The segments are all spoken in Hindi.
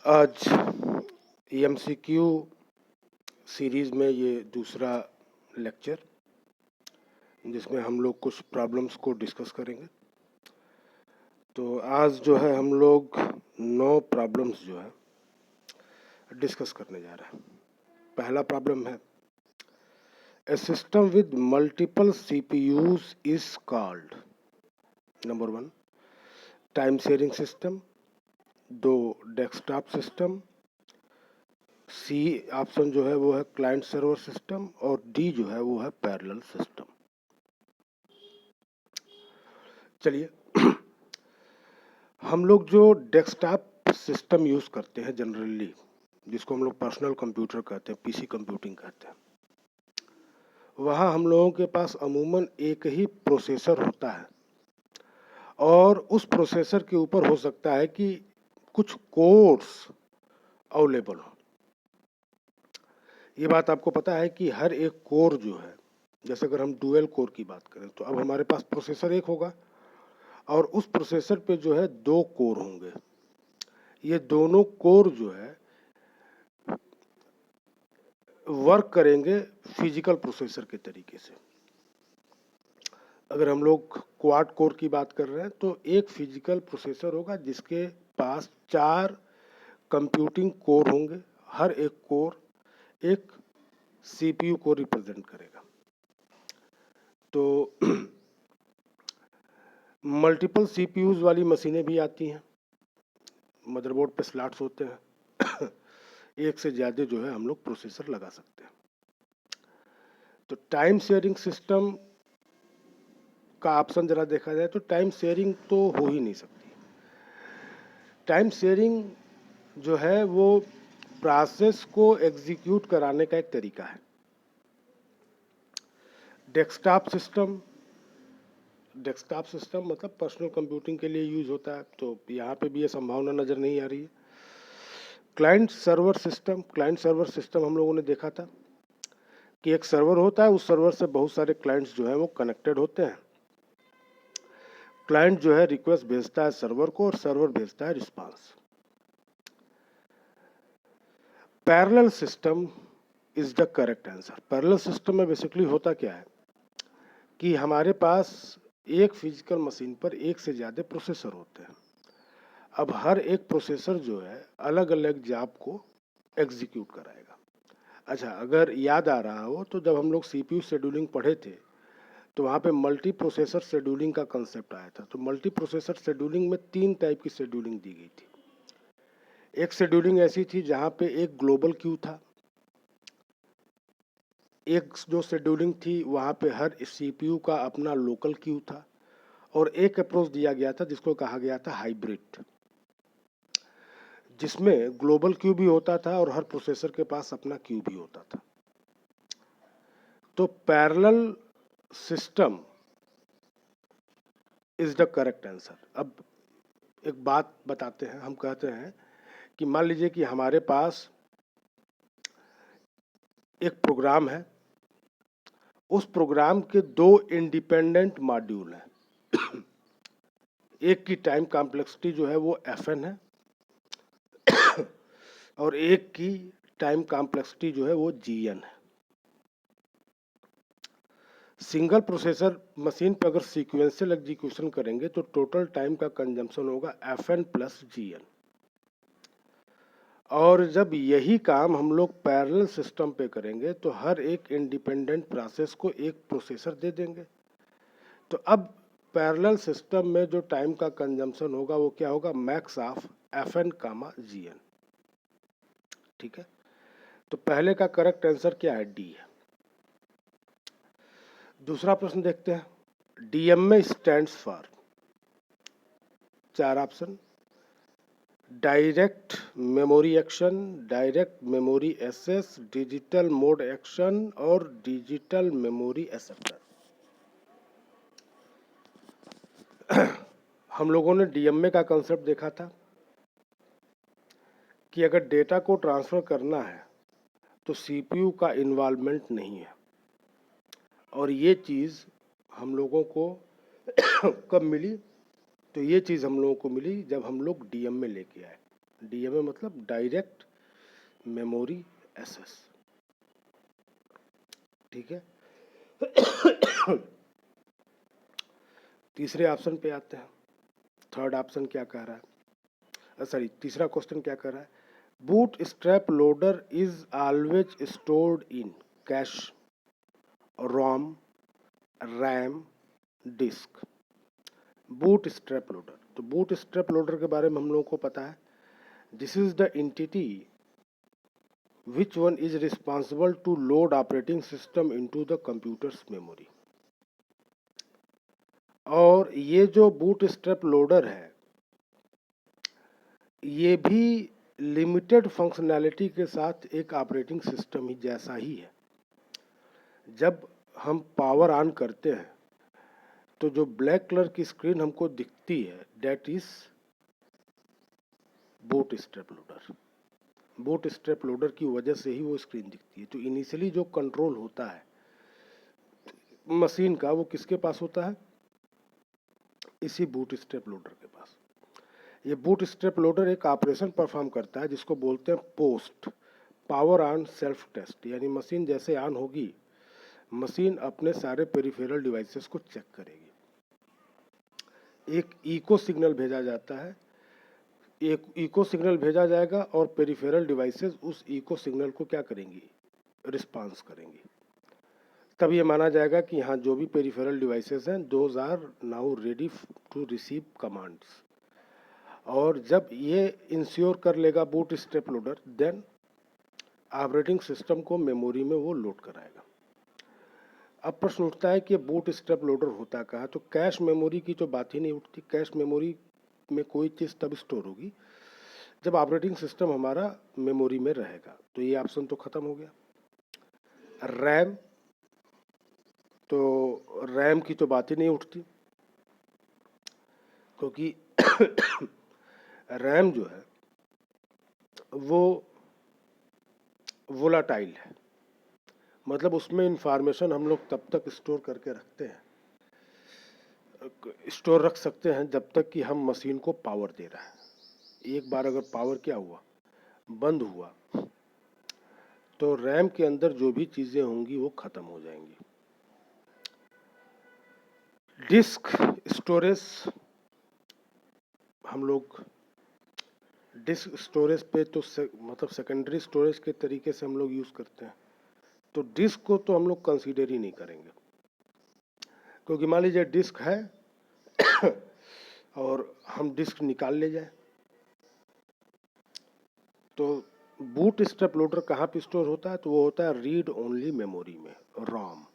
आज एमसीक्यू सीरीज में ये दूसरा लेक्चर जिसमें हम लोग कुछ प्रॉब्लम्स को डिस्कस करेंगे। तो आज जो है हम लोग 9 प्रॉब्लम्स जो है डिस्कस करने जा रहे हैं। पहला प्रॉब्लम है a system with multiple CPUs is called. Number 1 time sharing system, 2 desktop system, C option जो है वो है क्लाइंट सर्वर सिस्टम और डी जो है वो है पैरेलल सिस्टम। चलिए हम लोग जो डेस्कटॉप सिस्टम यूज करते हैं जनरली, जिसको हम लोग पर्सनल कंप्यूटर कहते हैं, पीसी कंप्यूटिंग कहते हैं, वहाँ हम लोगों के पास अमूमन एक ही प्रोसेसर होता है और उस प्रोसेसर के ऊपर हो सकता है कि कुछ कोर्स अवेलेबल हो। ये बात आपको पता है कि हर एक कोर जो है, जैसे अगर हम डुअल कोर की बात करें तो अब हमारे पास प्रोसेसर एक होगा और उस प्रोसेसर पे जो है 2 कोर होंगे। ये दोनों कोर जो है वर्क करेंगे फिजिकल प्रोसेसर के तरीके से। अगर हम लोग क्वाड कोर की बात कर रहे हैं तो एक फिजिकल प्रोसेसर होगा जिसके पास 4 कंप्यूटिंग कोर होंगे। हर एक कोर एक सीपीयू को रिप्रेजेंट करेगा। तो मल्टीपल सीपीयूज वाली मशीनें भी आती हैं, मदरबोर्ड पे स्लॉट्स होते हैं एक से ज़्यादा जो है हम लोग प्रोसेसर लगा सकते हैं। तो टाइम शेयरिंग सिस्टम का ऑप्शन जरा देखा जाए तो टाइम शेयरिंग तो हो ही नहीं सकती। टाइम शेयरिंग जो है वो प्रोसेस को एग्जीक्यूट कराने का एक तरीका है। डेस्कटॉप सिस्टम मतलब पर्सनल कंप्यूटिंग के लिए यूज होता है, तो यहाँ पे भी ये संभावना नज़र नहीं आ रही है। क्लाइंट सर्वर सिस्टम हम लोगों ने देखा था कि एक सर्वर होता है, उस सर्वर से बहुत सारे क्लाइंट्स जो है वो कनेक्टेड होते हैं। क्लाइंट जो है रिक्वेस्ट भेजता है सर्वर को और सर्वर भेजता है response. Parallel system is the correct answer. Parallel system में बेसिकली होता क्या है कि हमारे पास एक फिजिकल मशीन पर एक से ज़्यादा प्रोसेसर होते हैं। अब हर एक प्रोसेसर जो है अलग अलग जॉब को एग्जीक्यूट कराएगा। अच्छा, अगर याद आ रहा हो तो जब हम लोग सीपीयू शेड्यूलिंग पढ़े थे तो वहाँ पे मल्टी प्रोसेसर शेड्यूलिंग का कंसेप्ट आया था। तो मल्टी प्रोसेसर शेड्यूलिंग में 3 टाइप की शेड्यूलिंग दी गई थी। एक शेड्यूलिंग ऐसी थी जहाँ पे एक ग्लोबल क्यू था, एक जो शेड्यूलिंग थी वहाँ पे हर सीपीयू का अपना लोकल क्यू था और एक अप्रोच दिया गया था जिसको कहा गया था हाइब्रिड, जिसमें ग्लोबल क्यू भी होता था और हर प्रोसेसर के पास अपना क्यू भी होता था। तो parallel system is the correct answer. अब एक बात बताते हैं, हम कहते हैं कि मान लीजिए कि हमारे पास एक प्रोग्राम है, उस प्रोग्राम के 2 इंडिपेंडेंट मॉड्यूल हैं। एक की टाइम कॉम्प्लेक्सिटी जो है वो fn है और एक की टाइम कॉम्प्लेक्सिटी जो है वो gn है। सिंगल प्रोसेसर मशीन पे अगर सीक्वेंशियल एग्जीक्यूशन करेंगे तो टोटल टाइम का कंजम्पशन होगा fn प्लस gn। और जब यही काम हम लोग पैरेलल सिस्टम पे करेंगे तो हर एक इंडिपेंडेंट प्रोसेस को एक प्रोसेसर दे देंगे। तो अब पैरेलल सिस्टम में जो टाइम का कंजम्पशन होगा वो क्या होगा, max of fn comma gn। ठीक है, तो पहले का करेक्ट आंसर क्या है, डी है। दूसरा प्रश्न देखते हैं। DMA stands for, 4 option, direct memory action, direct memory access, digital mode action और डिजिटल मेमोरी एक्सेप्टर। हम लोगों ने डीएमए का कंसेप्ट देखा था कि अगर डेटा को ट्रांसफर करना है तो सीपीयू का इन्वॉल्वमेंट नहीं है, और ये चीज़ हम लोगों को कब मिली, तो ये चीज़ हम लोगों को मिली जब हम लोग डीएमए लेके आए। DMA मतलब डायरेक्ट मेमोरी एक्सेस। ठीक है, तीसरे ऑप्शन पे आते हैं। थर्ड ऑप्शन क्या कह रहा है, सॉरी तीसरा क्वेश्चन क्या कह रहा है, boot strap loader is always stored in cache, ROM, RAM, disk. Boot strap loader, तो बूट स्ट्रैप लोडर के बारे में हम लोगों को पता है, this is the entity which one is responsible to load operating system into the computer's memory। और ये जो बूट स्ट्रैप लोडर है ये भी लिमिटेड फंक्शनैलिटी के साथ एक ऑपरेटिंग सिस्टम ही जैसा ही है। जब हम पावर ऑन करते हैं तो जो ब्लैक कलर की स्क्रीन हमको दिखती है that is boot strap loader. Boot strap loader की वजह से ही वो स्क्रीन दिखती है। तो इनिशियली जो कंट्रोल होता है मशीन का वो किसके पास होता है, इसी बूट स्ट्रैप लोडर के पास। ये बूट स्ट्रैप लोडर एक ऑपरेशन परफॉर्म करता है जिसको बोलते हैं post power on self test, यानी मशीन जैसे ऑन होगी मशीन अपने सारे पेरिफेरल डिवाइसेस को चेक करेगी। एक इको सिग्नल भेजा जाता है, एक इको सिग्नल भेजा जाएगा और पेरिफेरल डिवाइसेस उस इको सिग्नल को क्या करेंगी, रिस्पांस करेंगी। तब ये माना जाएगा कि हाँ जो भी पेरिफेरल डिवाइसेस हैं those are now ready to receive commands. और जब ये इंश्योर कर लेगा boot strap loader then operating system को मेमोरी में वो लोड कराएगा। अब प्रश्न उठता है कि बूट स्ट्रैप लोडर होता कहाँ, तो कैश मेमोरी की तो बात ही नहीं उठती। कैश मेमोरी में कोई चीज़ तब स्टोर होगी जब ऑपरेटिंग सिस्टम हमारा मेमोरी में रहेगा। तो ये ऑप्शन तो खत्म हो गया। रैम, तो रैम की तो बात ही नहीं उठती क्योंकि रैम जो है वो वोलाटाइल है, मतलब उसमें इंफॉर्मेशन हम लोग तब तक स्टोर करके रखते हैं, स्टोर रख सकते हैं जब तक कि हम मशीन को पावर दे रहा है। एक बार अगर पावर क्या हुआ, बंद हुआ, तो रैम के अंदर जो भी चीज़ें होंगी वो ख़त्म हो जाएंगी। डिस्क स्टोरेज, हम लोग डिस्क स्टोरेज पे तो मतलब सेकेंडरी स्टोरेज के तरीके से हम लोग यूज़ करते हैं। तो डिस्क को तो हम लोग कंसीडर ही नहीं करेंगे क्योंकि मान लीजिए डिस्क है और हम डिस्क निकाल ले जाए, तो बूट स्ट्रैप लोडर कहाँ पे स्टोर होता है, तो वो होता है रीड ओनली मेमोरी में, रॉम।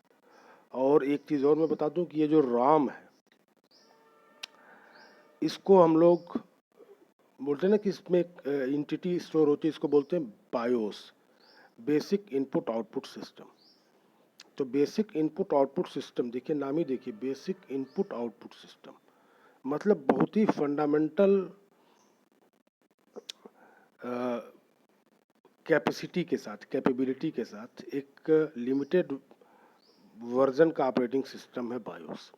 और एक चीज़ और मैं बता दूं कि ये जो रॉम है इसको हम लोग बोलते हैं ना कि इसमें एंटिटी स्टोर होती है, इसको बोलते हैं BIOS, basic input output system. तो बेसिक इनपुट आउटपुट सिस्टम, देखिए नाम ही देखिए, बेसिक इनपुट आउटपुट सिस्टम मतलब बहुत ही फंडामेंटल कैपेसिटी के साथ, कैपेबिलिटी के साथ एक लिमिटेड वर्जन का ऑपरेटिंग सिस्टम है बायोस।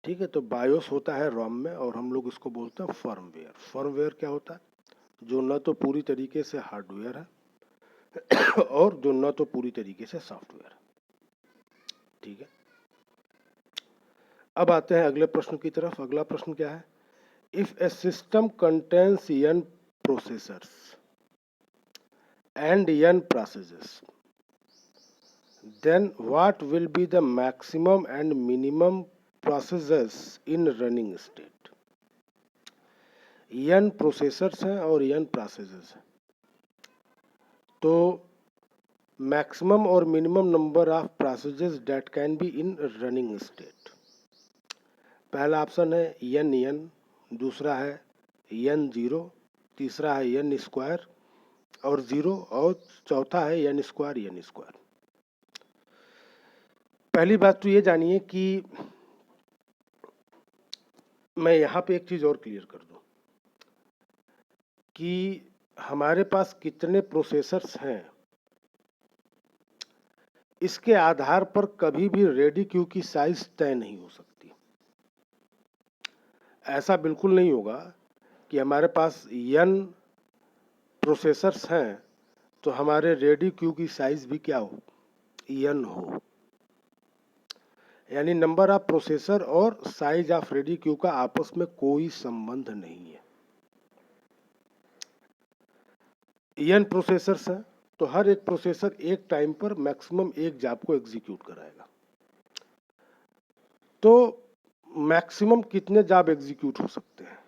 ठीक है, तो बायोस होता है रॉम में और हम लोग इसको बोलते हैं फर्मवेयर। फर्मवेयर क्या होता है, जो न तो पूरी तरीके से हार्डवेयर है और जो न तो पूरी तरीके से सॉफ्टवेयर है। ठीक है, अब आते हैं अगले प्रश्न की तरफ। अगला प्रश्न क्या है, if A system contains n processors and n processes, then what will be the maximum and minimum processes in running state। n processors हैं और n प्रोसेसेस हैं, तो मैक्सिमम और minimum number of processes that can be in running state. पहला ऑप्शन है n, दूसरा है n0, तीसरा है n स्क्वायर और 0 और चौथा है n स्क्वायर। पहली बात तो ये जानिए कि मैं यहाँ पे एक चीज़ और क्लियर कर दूँ कि हमारे पास कितने प्रोसेसर्स हैं इसके आधार पर कभी भी रेडी क्यू की साइज तय नहीं हो सकती। ऐसा बिल्कुल नहीं होगा कि हमारे पास n प्रोसेसर्स हैं तो हमारे रेडी क्यू की साइज भी क्या हो, n हो। यानी नंबर ऑफ प्रोसेसर और साइज ऑफ रेडी क्यू का आपस में कोई संबंध नहीं है। n प्रोसेसर्स हैं तो हर एक प्रोसेसर एक टाइम पर मैक्सिमम एक जॉब को एग्जीक्यूट कराएगा। तो मैक्सिमम कितने जॉब एग्जीक्यूट हो सकते हैं,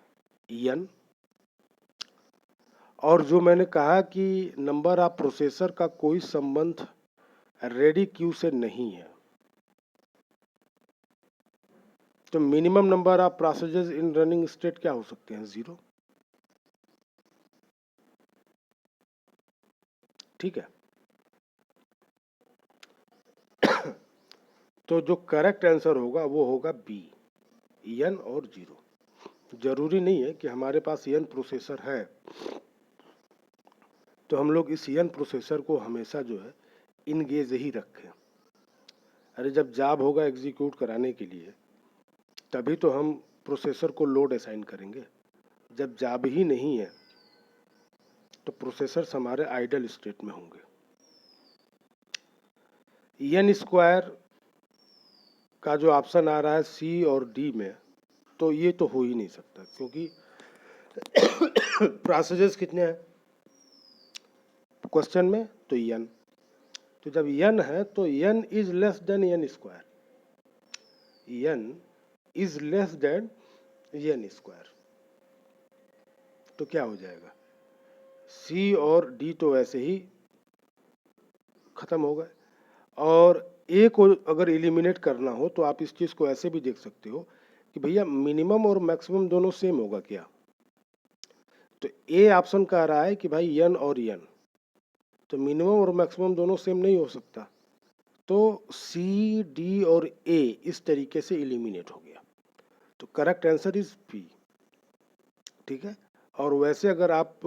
n। और जो मैंने कहा कि नंबर ऑफ प्रोसेसर का कोई संबंध रेडी क्यू से नहीं है, तो minimum number of processes in running state क्या हो सकते हैं, 0। ठीक है। तो जो करेक्ट आंसर होगा वो होगा बी, n और 0। जरूरी नहीं है कि हमारे पास n प्रोसेसर है तो हम लोग इस n प्रोसेसर को हमेशा जो है इंगेज ही रखें। अरे जब जॉब होगा एग्जीक्यूट कराने के लिए तभी तो हम प्रोसेसर को लोड असाइन करेंगे। जब जॉब ही नहीं है तो प्रोसेसर्स हमारे आइडल स्टेट में होंगे। n स्क्वायर का जो ऑप्शन आ रहा है सी और डी में, तो ये तो हो ही नहीं सकता क्योंकि प्रोसेसेस कितने हैं क्वेश्चन में, तो n। तो जब n है तो n is less than n square, n is less than n square. तो क्या हो जाएगा, c और d तो वैसे ही खत्म हो गए। और a को अगर एलिमिनेट करना हो तो आप इस चीज को ऐसे भी देख सकते हो कि भैया मिनिमम और मैक्सिमम दोनों सेम होगा क्या। तो a ऑप्शन कह रहा है कि भाई n और n, तो मिनिमम और मैक्सिमम दोनों सेम नहीं हो सकता। तो C, D और A इस तरीके से एलिमिनेट हो गया। तो करेक्ट आंसर इज बी। ठीक है। और वैसे अगर आप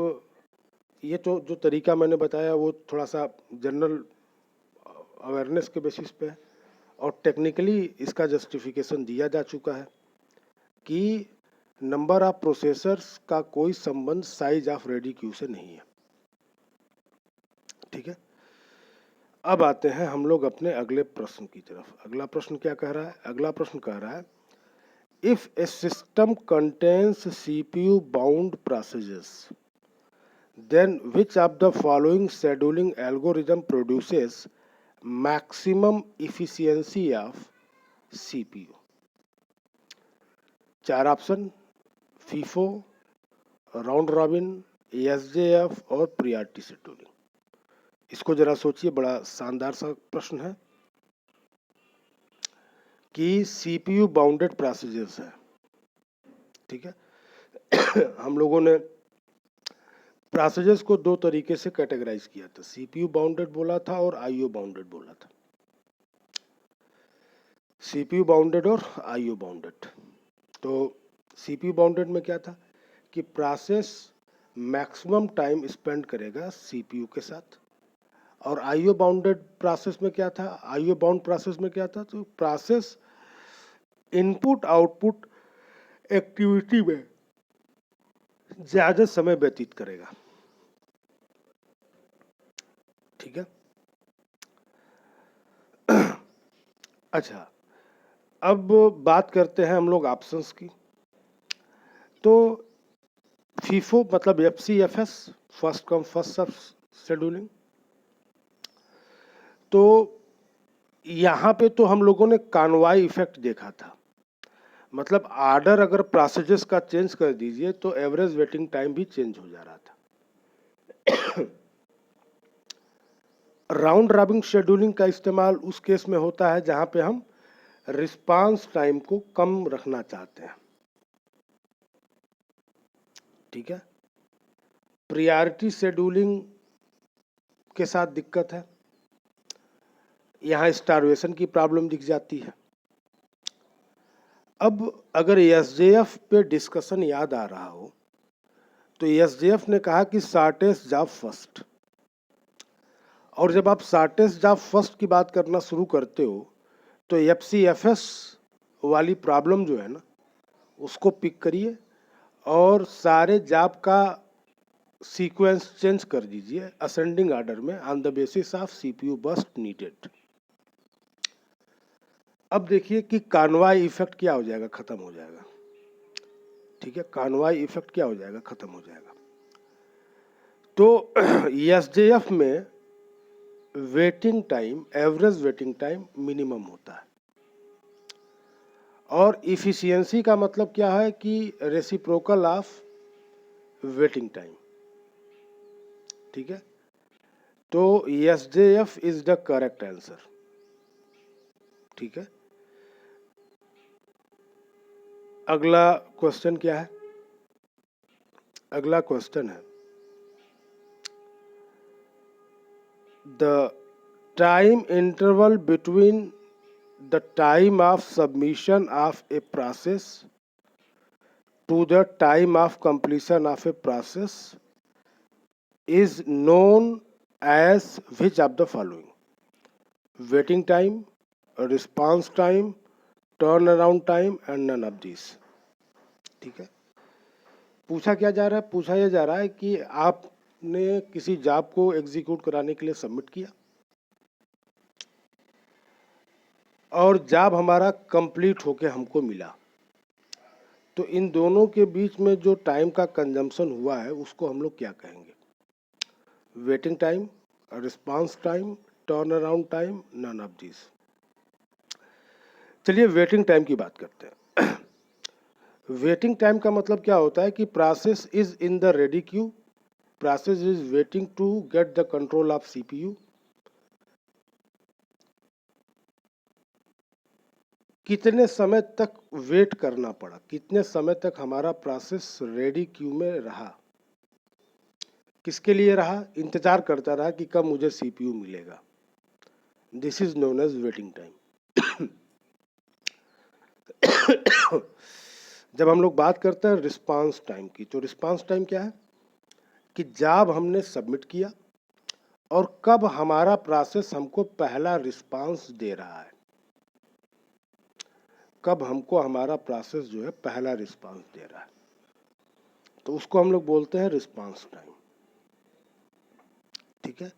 ये तो जो तरीका मैंने बताया वो थोड़ा सा जनरल अवेयरनेस के बेसिस पे है और टेक्निकली इसका जस्टिफिकेशन दिया जा चुका है कि नंबर ऑफ प्रोसेसर्स का कोई संबंध साइज ऑफ रेडी क्यू से नहीं है। ठीक है। अब आते हैं हम लोग अपने अगले प्रश्न की तरफ। अगला प्रश्न क्या कह रहा है, अगला प्रश्न कह रहा है if A system contains CPU bound processes then which of the following scheduling algorithm produces maximum efficiency of CPU। चार option, FIFO, round robin, SJF और प्रियॉरिटी शेड्यूलिंग। इसको जरा सोचिए, बड़ा शानदार सा प्रश्न है कि CPU बाउंडेड प्रोसेसेस है। ठीक है। हम लोगों ने प्रोसेसेस को दो तरीके से कैटेगराइज किया था, CPU बाउंडेड बोला था और IO बाउंडेड बोला था। CPU बाउंडेड और IO बाउंडेड। तो CPU बाउंडेड में क्या था कि प्रोसेस मैक्सिमम टाइम स्पेंड करेगा CPU के साथ, और IO बाउंडेड प्रोसेस में क्या था, IO बाउंड प्रोसेस में क्या था, तो प्रोसेस इनपुट आउटपुट एक्टिविटी में ज्यादा समय व्यतीत करेगा। ठीक है। अच्छा, अब बात करते हैं हम लोग ऑप्शंस की। तो फीफो मतलब FCFS, first come first serve scheduling. तो यहाँ पे तो हम लोगों ने कानवाई इफेक्ट देखा था, मतलब आर्डर अगर प्रोसेसेस का चेंज कर दीजिए तो एवरेज वेटिंग टाइम भी चेंज हो जा रहा था। राउंड रॉबिन शेड्यूलिंग का इस्तेमाल उस केस में होता है जहां पे हम रिस्पांस टाइम को कम रखना चाहते हैं। ठीक है। प्रायोरिटी शेड्यूलिंग के साथ दिक्कत है, यहाँ स्टारवेशन की प्रॉब्लम दिख जाती है। अब अगर एसजेएफ पे डिस्कशन याद आ रहा हो तो एसजेएफ ने कहा कि शॉर्टेस्ट जॉब फर्स्ट, और जब आप शॉर्टेस्ट जॉब फर्स्ट की बात करना शुरू करते हो तो एफसीएफएस वाली प्रॉब्लम जो है ना उसको पिक करिए और सारे जॉब का सीक्वेंस चेंज कर दीजिए असेंडिंग ऑर्डर में on the basis of CPU burst needed. अब देखिए कि कानवाई इफेक्ट क्या हो जाएगा, खत्म हो जाएगा। ठीक है, कानवाई इफेक्ट क्या हो जाएगा, खत्म हो जाएगा। तो एसजेएफ में waiting time, average waiting time minimum होता है। और इफिशियंसी का मतलब क्या है कि रेसिप्रोकल ऑफ वेटिंग टाइम। ठीक है, तो SJF is the correct answer. ठीक है, अगला क्वेश्चन क्या है? अगला क्वेश्चन है the time interval between the time of submission of a process to the time of completion of a process is known as which of the following? Waiting time, response time, turnaround time and none of these. ठीक है, पूछा क्या जा रहा है? पूछा यह जा रहा है कि आपने किसी जॉब को एग्जीक्यूट कराने के लिए सबमिट किया और जॉब हमारा कंप्लीट होके हमको मिला, तो इन दोनों के बीच में जो टाइम का कंजम्पशन हुआ है उसको हम लोग क्या कहेंगे? Waiting time, response time, turn around time, none of this. चलिए वेटिंग टाइम की बात करते हैं। वेटिंग टाइम का मतलब क्या होता है कि process is in the ready queue, process is waiting to get the control of CPU. कितने समय तक वेट करना पड़ा, कितने समय तक हमारा प्रोसेस रेडी क्यू में रहा, किसके लिए रहा? इंतजार करता रहा कि कब मुझे सीपीयू मिलेगा। This is known as waiting time. जब हम लोग बात करते हैं रिस्पांस टाइम की, तो रिस्पांस टाइम क्या है कि जब हमने सबमिट किया और कब हमारा प्रोसेस हमको पहला रिस्पांस दे रहा है, कब हमको हमारा प्रोसेस जो है पहला रिस्पांस दे रहा है, तो उसको हम लोग बोलते हैं रिस्पांस टाइम। ठीक है,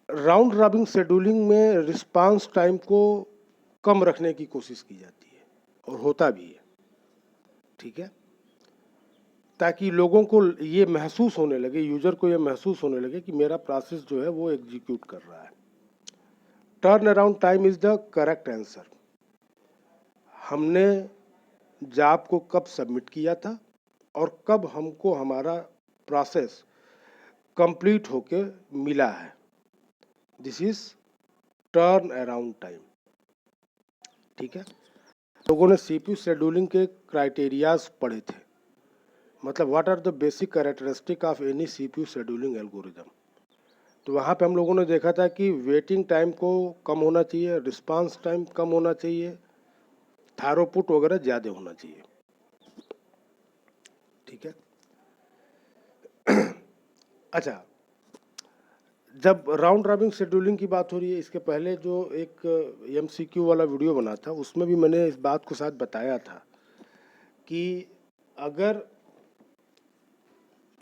राउंड रॉबिन शेड्यूलिंग में रिस्पांस टाइम को कम रखने की कोशिश की जाती है और होता भी है। ठीक है, ताकि लोगों को ये महसूस होने लगे, यूजर को ये महसूस होने लगे कि मेरा प्रोसेस जो है वो एग्जीक्यूट कर रहा है। Turn around time is the correct answer. हमने जॉब को कब सबमिट किया था और कब हमको हमारा प्रोसेस कंप्लीट होके मिला है, this is turn around time. ठीक है, लोगों ने सीपीयू शेड्यूलिंग के क्राइटेरियाज पढ़े थे, मतलब what are the basic characteristic of any CPU scheduling algorithm. तो वहाँ पे हम लोगों ने देखा था कि वेटिंग टाइम को कम होना चाहिए, रिस्पांस टाइम कम होना चाहिए, थ्रूपुट वगैरह ज़्यादा होना चाहिए। ठीक है, अच्छा, जब राउंड रॉबिन शेड्यूलिंग की बात हो रही है, इसके पहले जो एक एमसीक्यू वाला वीडियो बना था उसमें भी मैंने इस बात को साथ बताया था कि अगर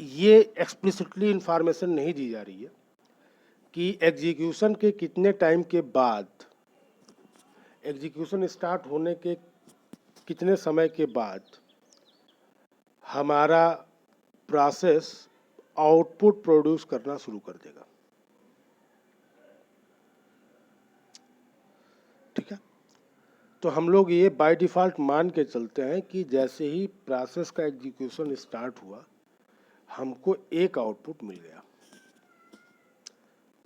ये एक्सप्लिसिटली इंफॉर्मेशन नहीं दी जा रही है कि एग्जीक्यूशन के कितने टाइम के बाद, एग्जीक्यूशन स्टार्ट होने के कितने समय के बाद हमारा प्रोसेस आउटपुट प्रोड्यूस करना शुरू कर देगा। ठीक है, तो हम लोग ये बाय डिफ़ॉल्ट मान के चलते हैं कि जैसे ही प्रोसेस का एग्जीक्यूशन स्टार्ट हुआ हमको एक आउटपुट मिल गया,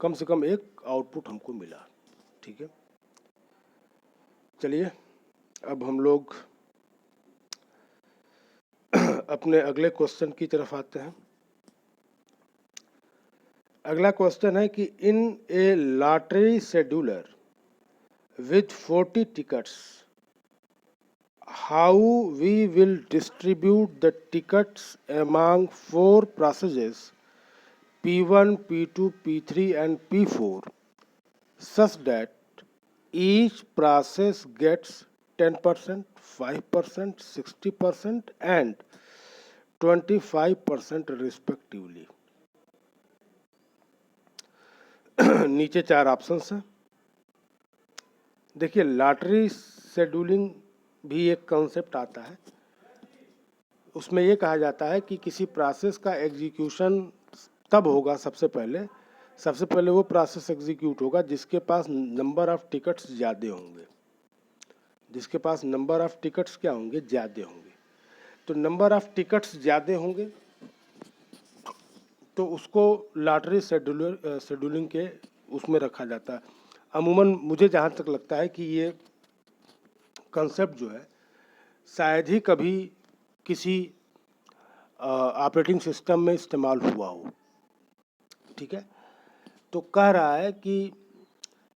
कम से कम एक आउटपुट हमको मिला। ठीक है, चलिए अब हम लोग अपने अगले क्वेश्चन की तरफ आते हैं। अगला क्वेश्चन है कि इन ए lottery scheduler with 40 tickets, how we will distribute the tickets among 4 processes P1, P2, P3 and P4 such that each process gets 10%, 5%, 60% and 25% respectively. नीचे 4 ऑप्शंस हैं। देखिए, लॉटरी शेड्यूलिंग भी एक कॉन्सेप्ट आता है। उसमें ये कहा जाता है कि किसी प्रोसेस का एग्जीक्यूशन तब होगा, सबसे पहले वो प्रोसेस एग्जीक्यूट होगा जिसके पास नंबर ऑफ टिकट्स ज़्यादा होंगे। जिसके पास नंबर ऑफ टिकट्स क्या होंगे? ज़्यादा होंगे। तो नंबर ऑफ टिकट्स ज़्यादा होंगे तो उसको लॉटरी शेड्यूलिंग के उसमें रखा जाता है। अमूमन मुझे जहाँ तक लगता है कि ये कंसेप्ट जो है शायद ही कभी किसी ऑपरेटिंग सिस्टम में इस्तेमाल हुआ हो। ठीक है, तो कह रहा है कि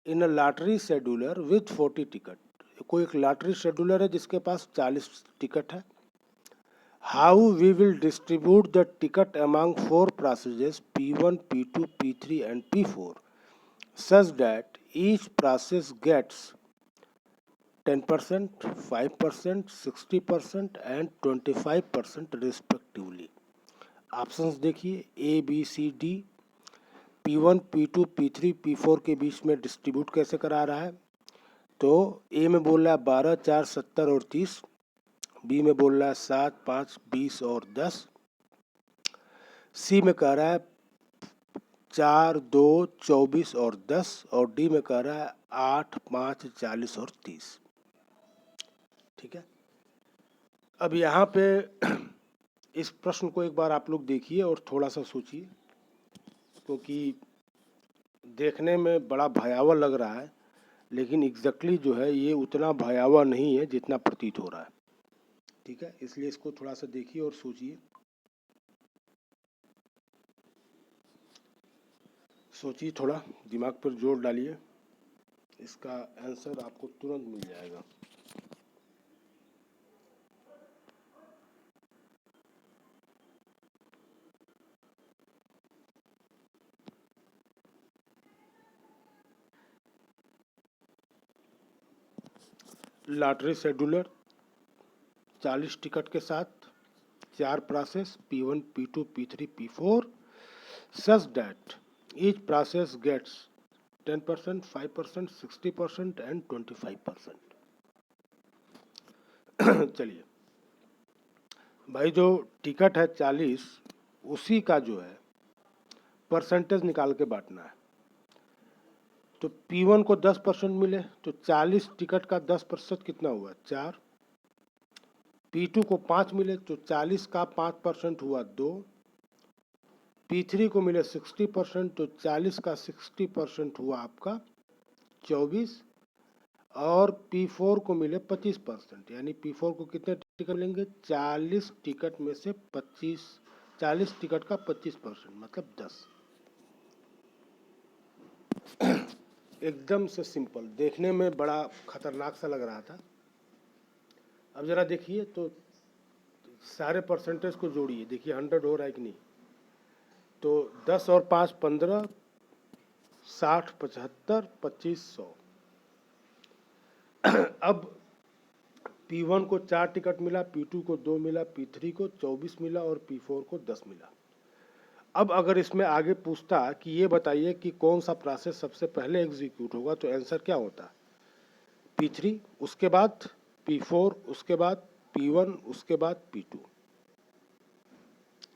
in a lottery scheduler with 40 ticket, कोई एक लॉटरी शेड्यूलर है जिसके पास 40 टिकट है। How we will distribute the ticket among 4 processes P1, P2, P3 and P4 such that each process gets 10%, 5%, 60% and 25% respectively। Options देखिए A, B, C, D। P1, P2, P3, P4 के बीच में डिस्ट्रीब्यूट कैसे करा रहा है? तो A में बोल रहा है 12, 4, 70 और 30। B में बोल रहा है 7, 5, 20 और 10। C में कह रहा है 4, 2, 24 और 10 और D में कह रहा है 8, 5, 40 और 30। ठीक है, अब यहाँ पे इस प्रश्न को एक बार आप लोग देखिए और थोड़ा सा सोचिए, क्योंकि देखने में बड़ा भयावह लग रहा है लेकिन एग्जैक्टली जो है ये उतना भयावह नहीं है जितना प्रतीत हो रहा है। ठीक है, इसलिए इसको थोड़ा सा देखिए और सोचिए। सोचिए, थोड़ा दिमाग पर जोर डालिए, इसका आंसर आपको तुरंत मिल जाएगा। लॉटरी शेड्यूलर 40 टिकट के साथ 4 process P1, P2, P3, P4 such that each process gets 10%, 5%, 60% and 25%। चलिए भाई, जो टिकट है 40 उसी का जो है परसेंटेज निकाल के बांटना है। तो P1 को 10% मिले तो 40 टिकट का 10% कितना हुआ? 4। P2 को 5 मिले तो 40 का 5% हुआ 2। P3 को मिले 60% तो 40 का 60% हुआ आपका 24। और P4 को मिले 25%, यानी P4 को कितने टिकट मिलेंगे? 40 टिकट में से 40 टिकट का 25% मतलब 10। एकदम से सिंपल, देखने में बड़ा खतरनाक सा लग रहा था। अब जरा देखिए तो सारे परसेंटेज को जोड़िए, देखिए 100 हो रहा है कि नहीं। तो 10 और 5 15, 60, 75, 25, 100। अब P1 को 4 टिकट मिला, P2 को 2 मिला, P3 को 24 मिला और P4 को 10 मिला। अब अगर इसमें आगे पूछता कि ये बताइए कि कौन सा प्रोसेस सबसे पहले एग्जीक्यूट होगा, तो आंसर क्या होता? P3, उसके बाद P4, उसके बाद P1, उसके बाद P2।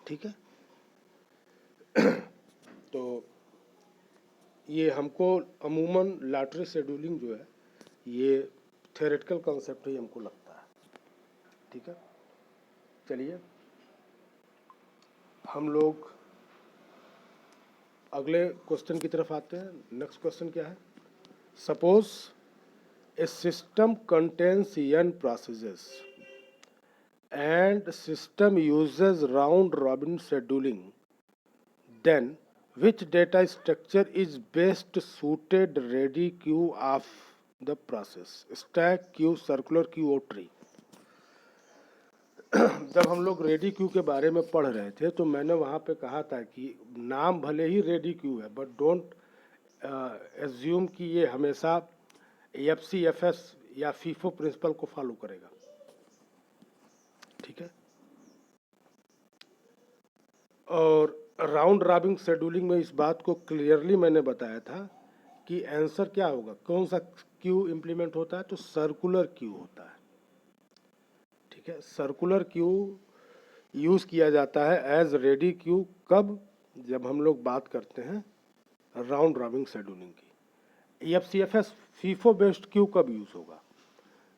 ठीक है, तो ये हमको अमूमन लॉटरी शेड्यूलिंग जो है ये थ्योरेटिकल कॉन्सेप्ट ही हमको लगता है। ठीक है, चलिए हम लोग अगले क्वेश्चन की तरफ आते हैं। नेक्स्ट क्वेश्चन क्या है? Suppose A system contains n processes and system uses round robin scheduling, then which data structure is best suited ready queue of the process? Stack queue, circular queue और tree। जब हम लोग रेडी क्यू के बारे में पढ़ रहे थे तो मैंने वहाँ पे कहा था कि नाम भले ही रेडी क्यू है बट डोंट एज्यूम कि ये हमेशा FCFS या फीफो प्रिंसिपल को फॉलो करेगा। ठीक है। और राउंड रॉबिन शेड्यूलिंग में इस बात को क्लियरली मैंने बताया था कि आंसर क्या होगा, कौन सा क्यू इम्प्लीमेंट होता है, तो सर्कुलर क्यू होता है। ठीक है, सर्कुलर क्यू यूज़ किया जाता है एज रेडी क्यू कब, जब हम लोग बात करते हैं राउंड रॉबिन शेड्यूलिंग की। एफसीएफएस फीफो बेस्ड क्यू कब यूज़ होगा,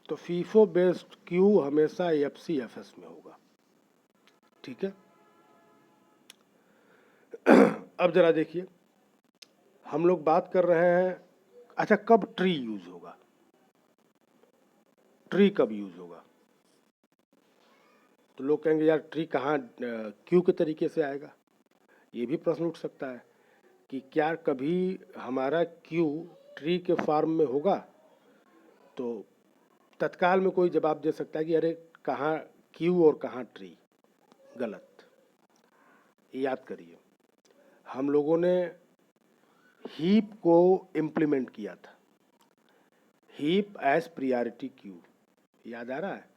तो फीफो बेस्ड क्यू हमेशा एफसीएफएस में होगा। ठीक है, अब जरा देखिए, हम लोग बात कर रहे हैं, अच्छा कब ट्री यूज होगा, ट्री कब यूज होगा, तो लोग कहेंगे यार ट्री कहाँ क्यू के तरीके से आएगा। ये भी प्रश्न उठ सकता है कि क्या कभी हमारा क्यू ट्री के फॉर्म में होगा, तो तत्काल में कोई जवाब दे सकता है कि अरे कहाँ क्यू और कहाँ ट्री, गलत। याद करिए, हम लोगों ने हीप को इम्प्लीमेंट किया था, हीप एज प्रियॉरिटी क्यू, याद आ रहा है,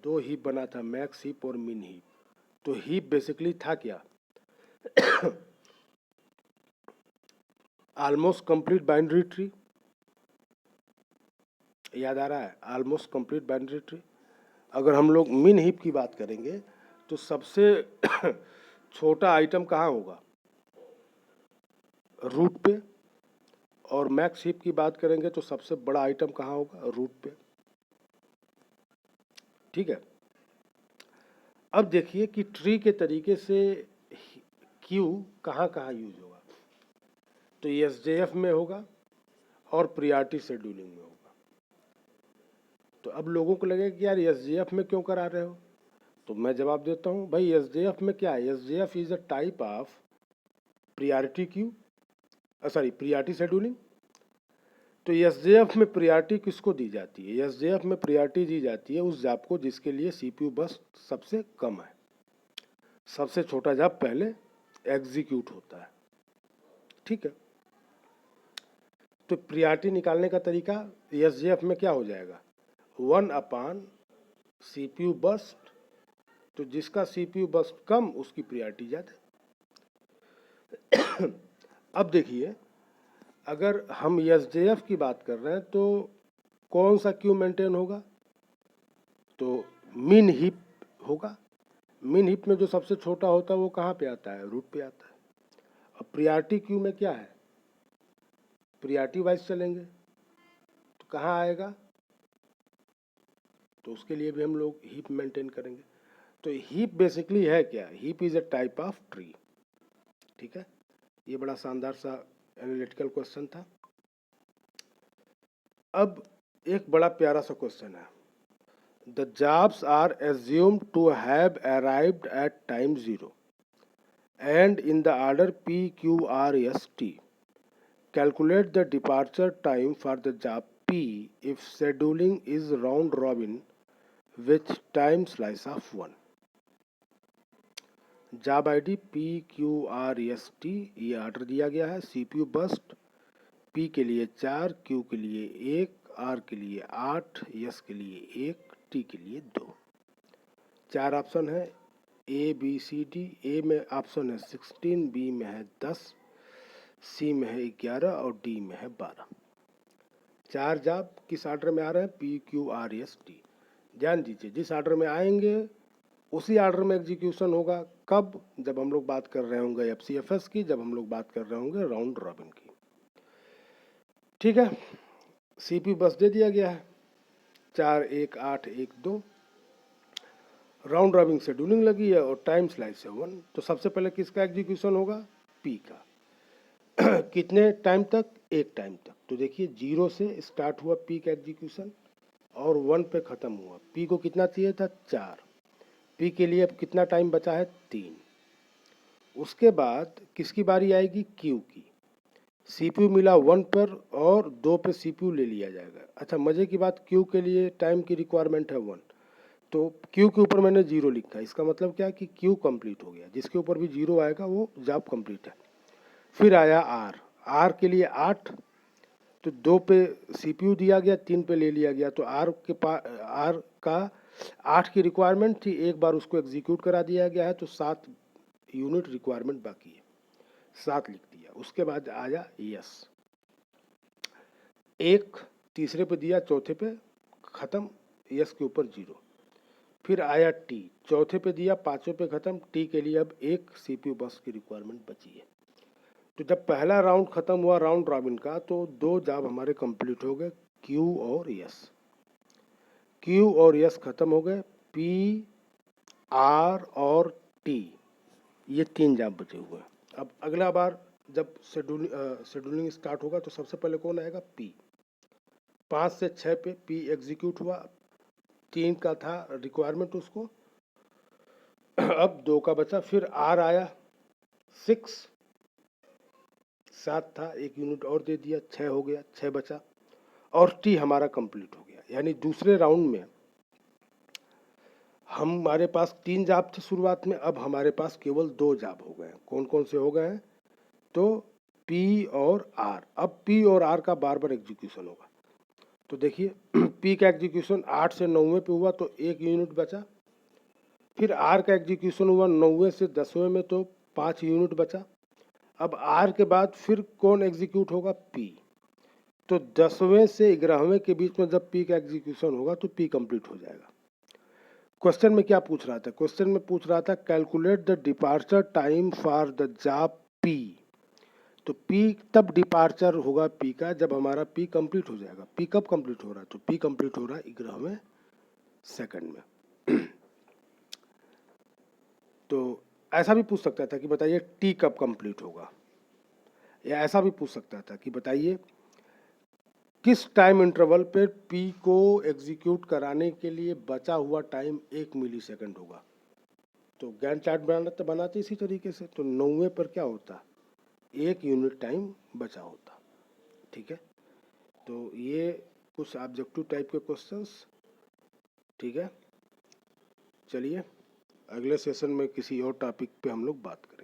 दो हीप बना था, मैक्स हीप और मिन हीप। तो हीप बेसिकली था क्या, ऑलमोस्ट कंप्लीट बाइनरी ट्री, याद आ रहा है, ऑलमोस्ट कंप्लीट बाइनरी ट्री। अगर हम लोग मिन हीप की बात करेंगे तो सबसे छोटा आइटम कहाँ होगा, रूट पे, और मैक्स हीप की बात करेंगे तो सबसे बड़ा आइटम कहाँ होगा, रूट पे। ठीक है, अब देखिए कि ट्री के तरीके से क्यू कहाँ कहाँ यूज होगा, तो एसजेएफ में होगा और प्रियॉरिटी शेड्यूलिंग में होगा। तो अब लोगों को लगेगा कि यार एसजेएफ में क्यों करा रहे हो, तो मैं जवाब देता हूँ, भाई एसजेएफ में क्या है, SJF is a type of priority Q, sorry priority scheduling. तो एसजेएफ में प्रियॉरिटी किसको दी जाती है, एसजेएफ में प्रियॉरिटी दी जाती है उस जॉब को जिसके लिए सीपीयू बस सबसे कम है, सबसे छोटा जॉब पहले एग्जीक्यूट होता है। ठीक है, तो प्रियॉरिटी निकालने का तरीका एसजेएफ में क्या हो जाएगा, 1/CPU बस्ट, तो जिसका सीपीयू बस्ट कम उसकी प्रियॉरिटी ज़्यादा। अब देखिए, अगर हम एसजेएफ की बात कर रहे हैं तो कौन सा क्यू मेंटेन होगा, तो मिन हीप होगा। मिन हीप में जो सबसे छोटा होता है वो कहाँ पे आता है, रूट पे आता है। अब प्रियॉरिटी क्यू में क्या है, प्रियॉरिटी वाइज चलेंगे तो कहाँ आएगा, तो उसके लिए भी हम लोग हीप मेंटेन करेंगे। तो हीप बेसिकली है क्या, heap is a type of tree. ठीक है, ये बड़ा शानदार सा एनालिटिकल क्वेश्चन था। अब एक बड़ा प्यारा सा क्वेश्चन है, the jobs are assumed to have arrived at time 0 and in the order P, Q, R, S, T. Calculate the departure time for the job P if scheduling is round robin with time slice of 1. Job ID P, Q, R, S, T, ये ऑर्डर दिया गया है। CPU बस्ट P के लिए 4, Q के लिए 1, R के लिए 8, S के लिए 1, T के लिए 2। 4 ऑप्शन है, A, B, C, D। A में ऑप्शन है 16, B में है 10, C में है 11 और D में है 12। 4 जॉब किस ऑर्डर में आ रहे हैं, P, Q, R, S, T। ध्यान दीजिए, जिस ऑर्डर में आएंगे उसी ऑर्डर में एग्जीक्यूशन होगा। कब, जब हम लोग बात कर रहे होंगे एफसीएफएस की, जब हम लोग बात कर रहे होंगे राउंड रॉबिन की। ठीक है, सीपीयू बस दे दिया गया है 4, 1, 8, 1, 2। राउंड रॉबिन शेड्यूलिंग लगी है और टाइम स्लाइस है 1। तो सबसे पहले किसका एग्जीक्यूशन होगा, पी का। कितने टाइम तक, एक टाइम तक। तो देखिए 0 से स्टार्ट हुआ पी का एग्जीक्यूशन और 1 पे ख़त्म हुआ। पी को कितना चाहिए था, 4। पी के लिए अब कितना टाइम बचा है, 3। उसके बाद किसकी बारी आएगी, क्यू की। सीपीयू मिला 1 पर और 2 पे सीपीयू ले लिया जाएगा। अच्छा मज़े की बात, क्यू के लिए टाइम की रिक्वायरमेंट है 1, तो क्यू के ऊपर मैंने 0 लिखा। इसका मतलब क्या है कि क्यू कंप्लीट हो गया, जिसके ऊपर भी 0 आएगा वो जॉब कंप्लीट है। फिर आया आर, आर के लिए 8, तो 2 पे सीपीयू दिया गया, 3 पे ले लिया गया। तो आर का 8 की रिक्वायरमेंट थी, एक बार उसको एग्जीक्यूट करा दिया गया है, तो 7 यूनिट रिक्वायरमेंट बाकी है, 7 लिख दिया। उसके बाद आया यस, 1 तीसरे पे दिया, चौथे पे ख़त्म, यस के ऊपर 0। फिर आया टी, चौथे पे दिया, पाँचवें पे ख़त्म, टी के लिए अब 1 CPU बस की रिक्वायरमेंट बची है। तो जब पहला राउंड ख़त्म हुआ राउंड रॉबिन का, तो 2 जॉब हमारे कंप्लीट हो गए, क्यू और यस। क्यू और यस ख़त्म हो गए, पी, आर और टी, ये 3 जॉब बचे हुए हैं। अब अगला बार जब शेड्यूलिंग स्टार्ट होगा तो सबसे पहले कौन आएगा? पी। 5 से 6 पे पी एग्जीक्यूट हुआ, 3 का था रिक्वायरमेंट उसको, अब 2 का बचा। फिर आर आया, 6, 7 था, 1 यूनिट और दे दिया, 6 हो गया, 6 बचा, और टी हमारा कंप्लीट हो गया। यानी दूसरे राउंड में हमारे पास 3 जॉब थे शुरुआत में, अब हमारे पास केवल 2 जॉब हो गए हैं। कौन कौन से हो गए हैं? तो पी और आर। अब पी और आर का बार बार एग्जीक्यूशन होगा। तो देखिए पी का एग्जीक्यूशन 8 से 9वें पे हुआ तो 1 यूनिट बचा। फिर आर का एग्जीक्यूशन हुआ 9वें से 10वें में, तो 5 यूनिट बचा। अब आर के बाद फिर कौन एग्जीक्यूट होगा? पी। तो 10वें से 11वें के बीच में जब पी का एग्जीक्यूशन होगा तो पी कंप्लीट हो जाएगा। क्वेश्चन में क्या पूछ रहा था? क्वेश्चन में पूछ रहा था calculate the departure time for the job P. तो पी तब डिपार्चर होगा पी का जब हमारा पी कंप्लीट हो जाएगा। पी कब कंप्लीट हो रहा है? तो पी कंप्लीट हो रहा है 11वें सेकंड में। तो ऐसा भी पूछ सकता था कि बताइए टी कब कंप्लीट होगा, या ऐसा भी पूछ सकता था कि बताइए किस टाइम इंटरवल पे पी को एग्जीक्यूट कराने के लिए बचा हुआ टाइम 1 मिलीसेकंड होगा। तो गैंट चार्ट बनाते इसी तरीके से। तो 9वें पर क्या होता? 1 यूनिट टाइम बचा होता। ठीक है, तो ये कुछ ऑब्जेक्टिव टाइप के क्वेश्चंस। ठीक है, चलिए अगले सेशन में किसी और टॉपिक पे हम लोग बात करें।